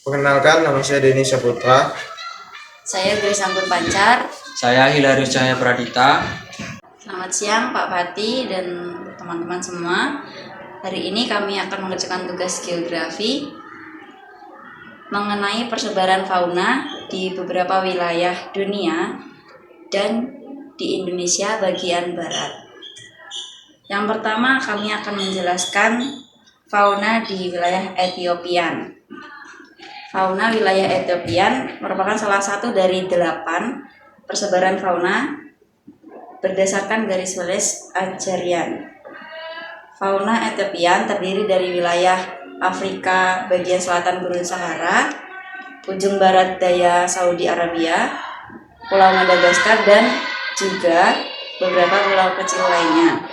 Perkenalkan, nama saya Denny Saputra. Saya Grace Anggun Pancar. Saya Hilarius Cahaya Pradita. Selamat siang Pak Pati dan teman-teman semua. Hari ini kami akan mengerjakan tugas geografi mengenai persebaran fauna di beberapa wilayah dunia dan di Indonesia bagian barat. Yang pertama kami akan menjelaskan fauna di wilayah Etiopian. Fauna wilayah Etiopian merupakan salah satu dari 8 persebaran fauna berdasarkan garis Wallace Adjarian. Fauna Etiopian terdiri dari wilayah Afrika bagian selatan Gurun Sahara, ujung barat daya Saudi Arabia, Pulau Madagaskar, dan juga beberapa pulau kecil lainnya.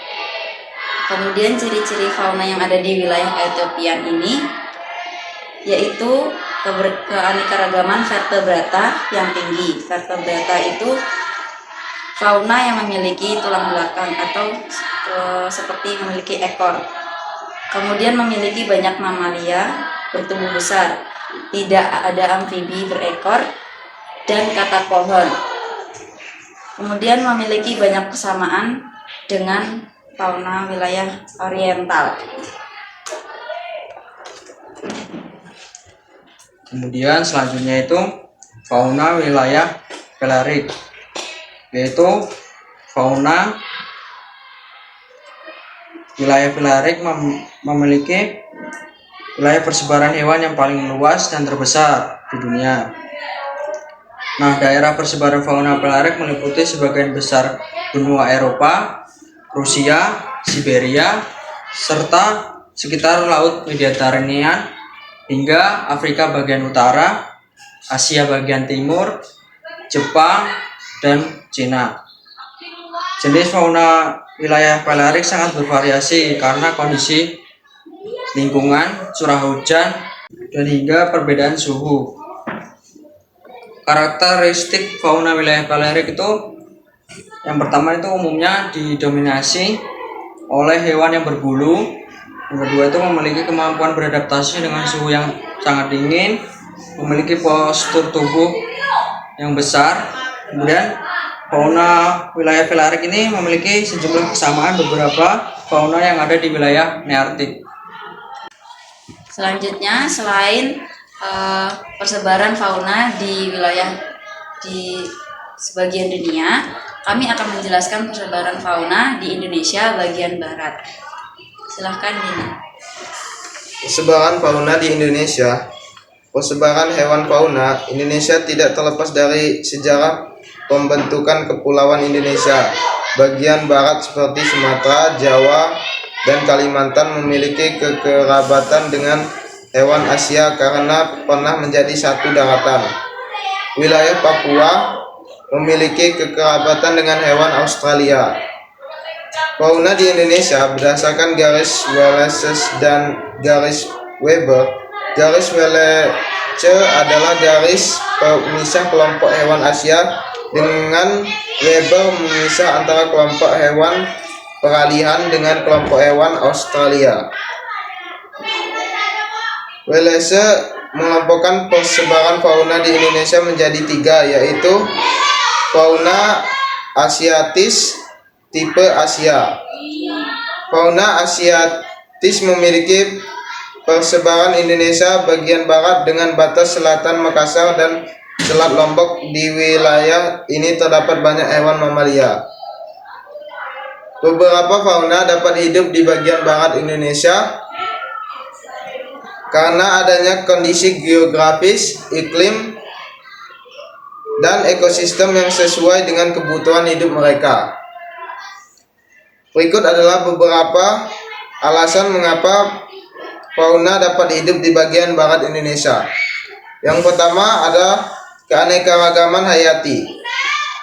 Kemudian ciri-ciri fauna yang ada di wilayah Etiopian ini yaitu keanekaragaman vertebrata yang tinggi. Vertebrata itu fauna yang memiliki tulang belakang atau seperti memiliki ekor. Kemudian memiliki banyak mamalia bertubuh besar, tidak ada amfibi berekor, dan kata pohon. Kemudian memiliki banyak kesamaan dengan fauna wilayah oriental. Kemudian selanjutnya itu fauna wilayah Palearktik, yaitu fauna wilayah Palearktik memiliki wilayah persebaran hewan yang paling luas dan terbesar di dunia. Nah, daerah persebaran fauna Palearktik meliputi sebagian besar benua Eropa, Rusia, Siberia, serta sekitar Laut Mediterania hingga Afrika bagian utara, Asia bagian timur, Jepang, dan Cina. Jenis fauna wilayah Palearktik sangat bervariasi karena kondisi lingkungan, curah hujan, dan hingga perbedaan suhu. Karakteristik fauna wilayah Palearktik itu yang pertama itu umumnya didominasi oleh hewan yang berbulu. Yang kedua itu memiliki kemampuan beradaptasi dengan suhu yang sangat dingin, memiliki postur tubuh yang besar. Kemudian fauna wilayah Palearktik ini memiliki sejumlah kesamaan beberapa fauna yang ada di wilayah Nearktik. Selanjutnya, selain persebaran fauna di wilayah di sebagian dunia, kami akan menjelaskan persebaran fauna di Indonesia bagian barat. Silahkan Dina. Persebaran fauna di Indonesia. Persebaran hewan fauna Indonesia tidak terlepas dari sejarah pembentukan kepulauan Indonesia. Bagian barat seperti Sumatera, Jawa, dan Kalimantan memiliki kekerabatan dengan hewan Asia karena pernah menjadi satu daratan. Wilayah Papua memiliki kekerabatan dengan hewan Australia. Fauna di Indonesia berdasarkan garis Wallace dan garis Weber. Garis Wallace adalah garis pemisah kelompok hewan Asia, dengan Weber memisah antara kelompok hewan peralihan dengan kelompok hewan Australia. Wallace mengelompokkan persebaran fauna di Indonesia menjadi 3, yaitu fauna asiatis tipe Asia. Fauna asiatis memiliki persebaran Indonesia bagian barat dengan batas selatan Makassar dan Selat Lombok. Di wilayah ini terdapat banyak hewan mamalia. Beberapa fauna dapat hidup di bagian barat Indonesia karena adanya kondisi geografis, iklim, dan ekosistem yang sesuai dengan kebutuhan hidup mereka. Berikut adalah beberapa alasan mengapa fauna dapat hidup di bagian barat Indonesia. Yang pertama ada keanekaragaman hayati.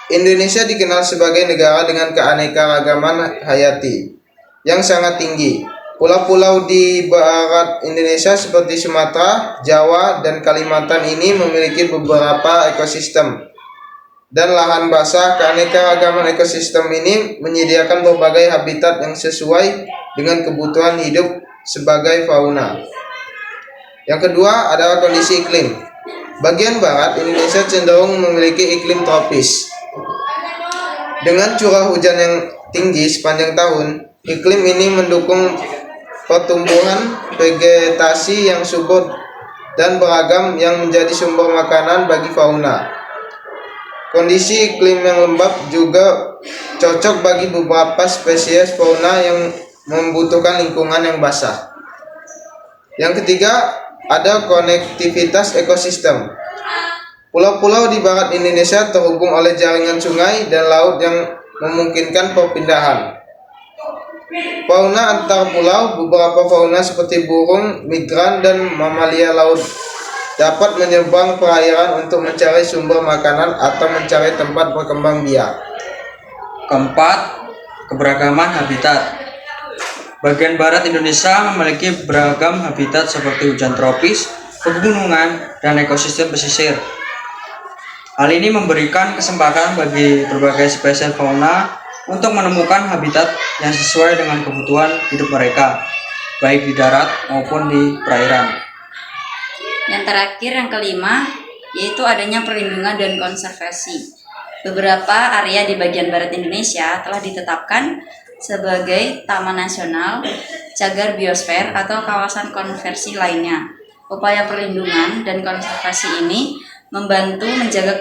Indonesia dikenal sebagai negara dengan keanekaragaman hayati yang sangat tinggi. Pulau-pulau di barat Indonesia seperti Sumatera, Jawa, dan Kalimantan ini memiliki beberapa ekosistem dan lahan basah. Keanekaragaman ekosistem ini menyediakan berbagai habitat yang sesuai dengan kebutuhan hidup sebagai fauna. Yang kedua adalah kondisi iklim. Bagian barat Indonesia cenderung memiliki iklim tropis. Dengan curah hujan yang tinggi sepanjang tahun, iklim ini mendukung pertumbuhan vegetasi yang subur dan beragam yang menjadi sumber makanan bagi fauna. Kondisi iklim yang lembab juga cocok bagi beberapa spesies fauna yang membutuhkan lingkungan yang basah. Yang ketiga, ada konektivitas ekosistem. Pulau-pulau di barat Indonesia terhubung oleh jaringan sungai dan laut yang memungkinkan perpindahan fauna antar pulau. Beberapa fauna seperti burung, migran, dan mamalia laut dapat menyeberang perairan untuk mencari sumber makanan atau mencari tempat berkembang biak. Keempat, keberagaman habitat. Bagian barat Indonesia memiliki beragam habitat seperti hujan tropis, pegunungan, dan ekosistem pesisir. Hal ini memberikan kesempatan bagi berbagai spesies fauna untuk menemukan habitat yang sesuai dengan kebutuhan hidup mereka, baik di darat maupun di perairan. Yang terakhir, yang kelima, yaitu adanya perlindungan dan konservasi. Beberapa area di bagian barat Indonesia telah ditetapkan sebagai taman nasional, cagar biosfer, atau kawasan konservasi lainnya. Upaya perlindungan dan konservasi ini membantu menjaga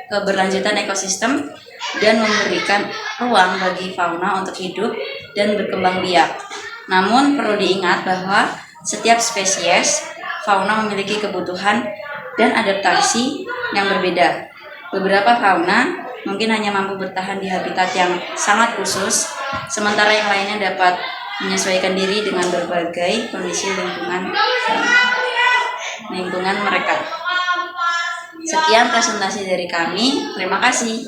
keberlanjutan ekosistem dan memberikan ruang bagi fauna untuk hidup dan berkembang biak. Namun perlu diingat bahwa setiap spesies fauna memiliki kebutuhan dan adaptasi yang berbeda. Beberapa fauna mungkin hanya mampu bertahan di habitat yang sangat khusus, sementara yang lainnya dapat menyesuaikan diri dengan berbagai kondisi lingkungan mereka. Sekian presentasi dari kami. Terima kasih.